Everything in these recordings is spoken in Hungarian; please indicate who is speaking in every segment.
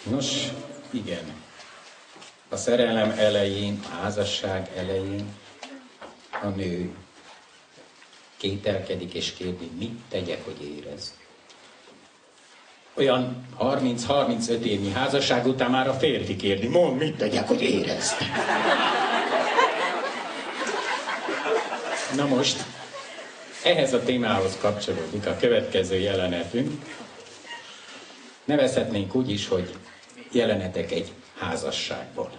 Speaker 1: Nos, igen. A szerelem elején, a házasság elején a nő kételkedik és kérdi, mit tegyek, hogy érez. Olyan 30-35 évnyi házasság után már a férfi kérdi, mondd, mit tegyek, hogy érez. Na most, ehhez a témához kapcsolódik a következő jelenetünk. Nevezhetnénk úgy is, hogy jelenetek egy házasságból.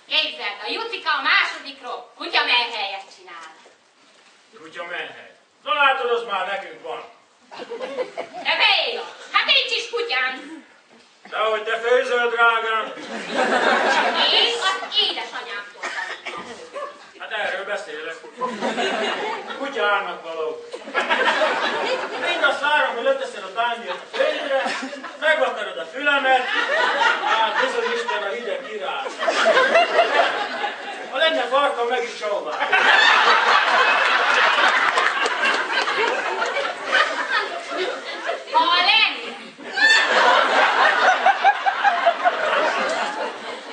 Speaker 2: Képzeld, a Jucika a másodikról kutyamelhelyet csinál. kutya menhet. Na látod, az már nekünk van.
Speaker 3: De Béla, hát nincs is kutyám.
Speaker 2: Dehogy te főzöl, drágám.
Speaker 3: Én az édesanyámtól tanultam.
Speaker 2: Hát erről beszélek. Kutyának való. Mindazt várom, hogy leteszed a tányért a földre, megvakarod a fülemet, hát bizony Isten a hideg király. Ha lenne farkam, meg is csóvál.
Speaker 3: Ha lenni.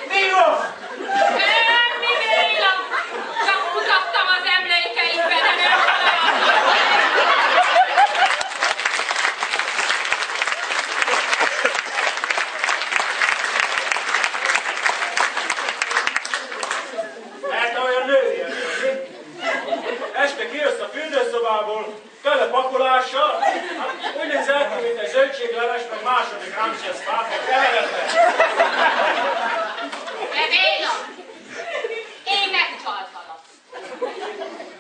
Speaker 2: Mi van?
Speaker 3: Semmi, Béla. Csak mutattam az emlékeimbe, de nem találtam.
Speaker 2: Mert te olyan női vagy. Este kijössz a fürdőszobából, tele pakolással, hát úgy nézel ki, mint egy zöldségleves, meg második Ramses pápa, tehetetlen.
Speaker 3: De Béla, én megcsaltalak.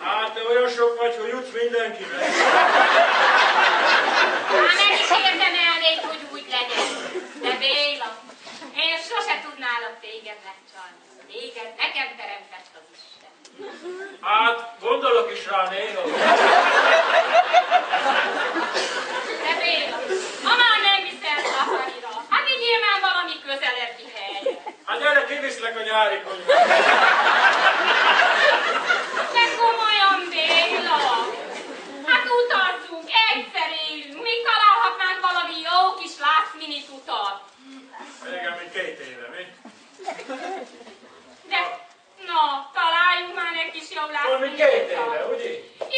Speaker 2: Hát te olyan sok vagy, hogy jutsz mindenkinek.
Speaker 3: Már nem is érdemelnék, hogy úgy legyen. De Béla, én sose tudnálak téged megcsalni. Téged nekem teremtett az Isten.
Speaker 2: Hát gondolok is rá néha.
Speaker 3: De Béla, ha már nem viszel szafarira, hát vigyél már valami közelebbi helyre.
Speaker 2: Hát gyere, kiviszlek a nyári konyhába.
Speaker 3: De komolyan, Béla! Hát utazzunk, egyszer élünk, még találhatnánk valami jó kis last minute utat.
Speaker 2: Régen, mint 2 éve, mi?
Speaker 3: De, na, találjunk már egy kis jó last
Speaker 2: Pont mint
Speaker 3: minute
Speaker 2: 2
Speaker 3: utat.
Speaker 2: éve, ugye?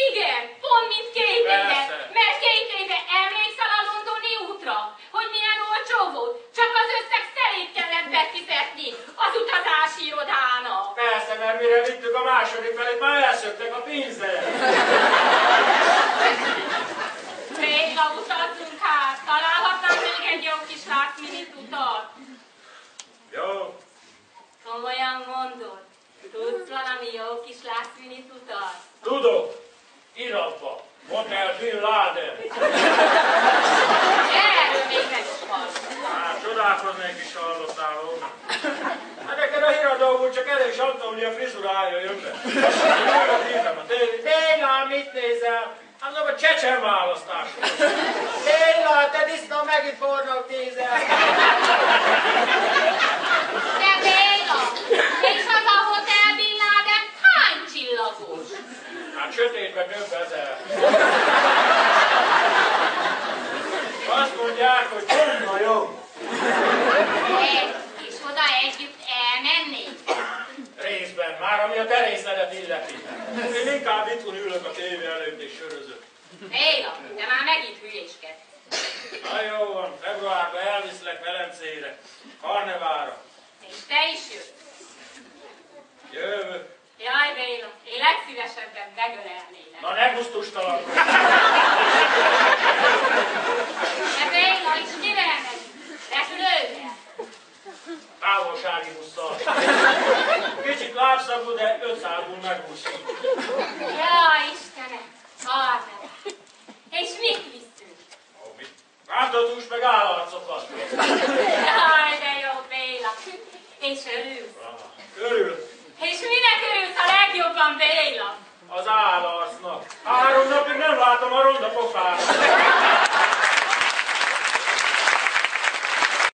Speaker 3: Igen, pont mint 2 éve.
Speaker 2: Persze.
Speaker 3: Mert 2 éve emlékszel a londoni útra? Hogy milyen olcsó volt? Csak az összeg szerint kellett befizetni az utazási irodának.
Speaker 2: Persze, mert mire vittük a második felét, már elszöktek a pénzzel.
Speaker 3: Béla, utazzunk hát. Találhatnánk még egy jó kis last minute utat.
Speaker 2: Jó.
Speaker 3: Komolyan mondod? Tudsz valami jó kis last minute utat?
Speaker 2: Tudok. Iratba. Hotel Bin Laden.
Speaker 3: Erről még meg is hallottam.
Speaker 2: Hát csodálkoznék is hallottál volna. Hát neked a híradóból csak elég Antónia frizurája jön be. Most hívtam a tévét. Béla, mit nézel? Hát a csecsen választás. Béla, te disznó megint forró kézzel.
Speaker 3: De Béla, és az a Hotel Bin Laden hány csillagos?
Speaker 2: Hát sötétben több ezer. Azt mondják, hogy bomba jó.
Speaker 3: És oda együtt elmennék?
Speaker 2: Részben, már ami a terészedet illeti. Én inkább itthon ülök a tévé előtt és sörözök.
Speaker 3: Béla, de már megint hülyéskedsz.
Speaker 2: Na jó van, februárban elviszlek Velencére, karnevára.
Speaker 3: És te is jössz.
Speaker 2: Jövök.
Speaker 3: Jaj, Béla, én legszívesebben megölelnélek.
Speaker 2: Na ne gusztustalan.
Speaker 3: De Béla, és mivel megyünk? Repülővel?
Speaker 2: Távolsági busszal. Kicsit lábszagú, de 500-ból megúszunk.
Speaker 3: Jaj, Istenem, karnevál. És mit viszünk?
Speaker 2: Ó, mit? Rántott meg állarcokat.
Speaker 3: Jaj, de jó, Béla. És örülsz?
Speaker 2: Körül.
Speaker 3: És minek örülsz a legjobban, Béla?
Speaker 2: Az állarcnak. 3 napig nem látom a ronda pofát.